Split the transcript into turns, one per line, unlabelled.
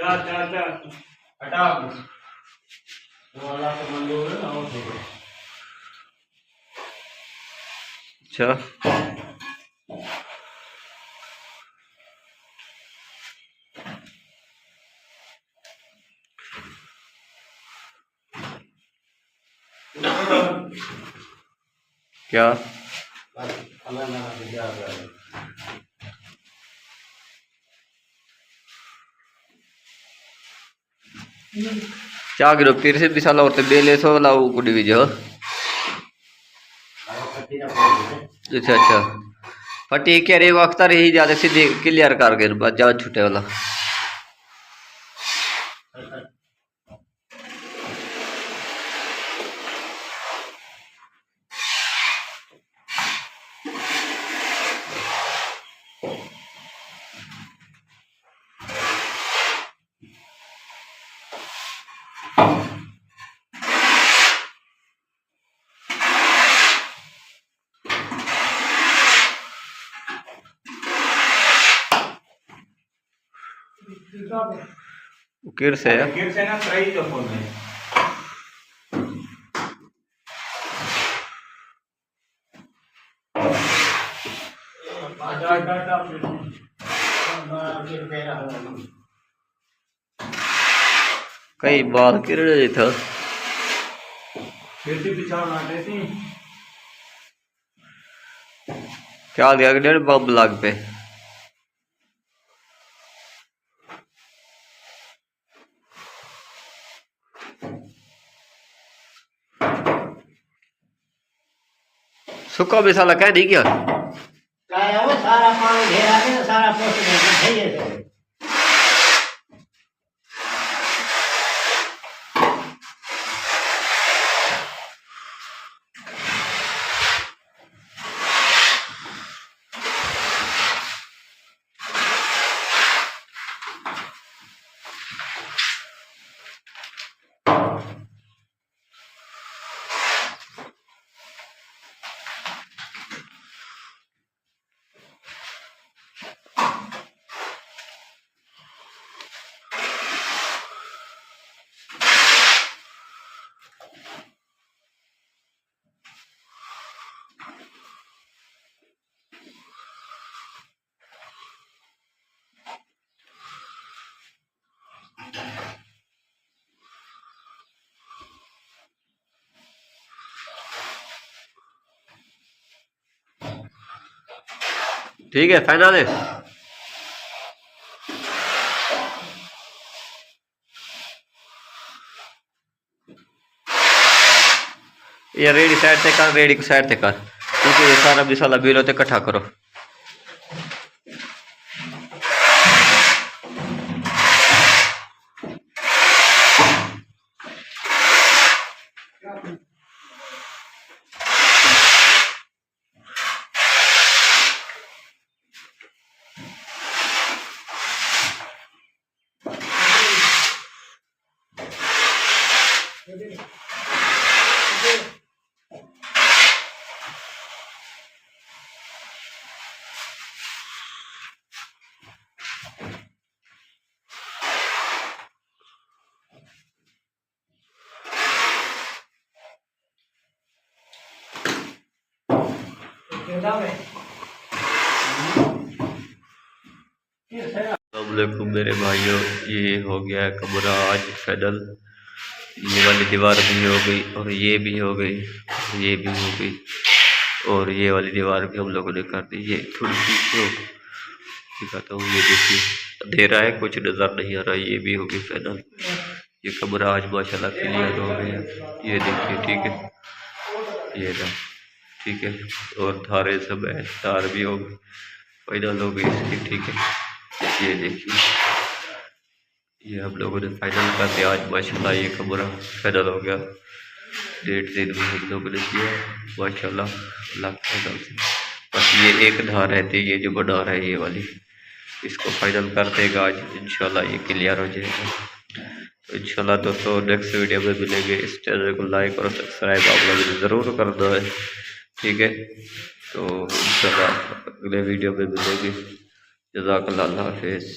चल चल चल हटा वो वाला तो मंजूर है ना वो ठीक है।
अच्छा क्या क्या गिरो फिर से विशाल और बेले सो लाऊ कुड़ी भी जो अच्छा अच्छा फटी क्या रे वक्त रही ज्यादा सीधे क्लियर कर गए बस ज्यादा छूटे वाला किर से
ना सही तो फोन है
कई बाल किर था
फिर भी पिछाड़ मारते थी
क्या दिया डेढ़ बब लाग पे सुखा भी साला कह दी क्या
वो सारा पानी घेरा के सारा पोस्ट है
ठीक है फाइनल है ये रेडी साइड से कर रेडी को साइड से कर क्योंकि ये सारा भी साला बिल होते इकट्ठा करो अस्सलामुअलैकुम मेरे भाइयों, ये हो गया कमरा आज फाइनल। ये वाली दीवार भी हो गई और ये भी हो गई, ये भी हो गई और ये वाली दीवार भी हम लोगों ने कर दी। ये थोड़ी सी दिखाता हूँ, ये देखिए अंधेरा है, कुछ नज़र नहीं आ रहा। ये भी हो गई फाइनल। ये कमरा आज माशाल्लाह क्लियर हो गया। ये देखिए ठीक है, ये ना ठीक है। और धारे सब है, तार भी हो गई, फाइनल हो गई इसकी। ठीक है, ये देखिए ये हम लोगों ने फाइनल कर दिया आज माशाल्लाह। ये कमरा फाइनल हो गया, 1.5 दिन में हम लोगों ने किया माशाल्लाह। फाइनल से बस ये एक धार रहती है, ये जो बना रहा है ये वाली, इसको फाइनल कर देगा आज इंशाल्लाह, ये क्लियर हो जाएगा। तो इंशाल्लाह दोस्तों नेक्स्ट वीडियो में मिलेंगे। इस चैनल को लाइक और सब्सक्राइब आप लोगों ने ज़रूर करना है, ठीक है। तो इंशाल्लाह अगले वीडियो में मिलेंगे। जज़ाकल्लाह, अल्लाह हाफिज़।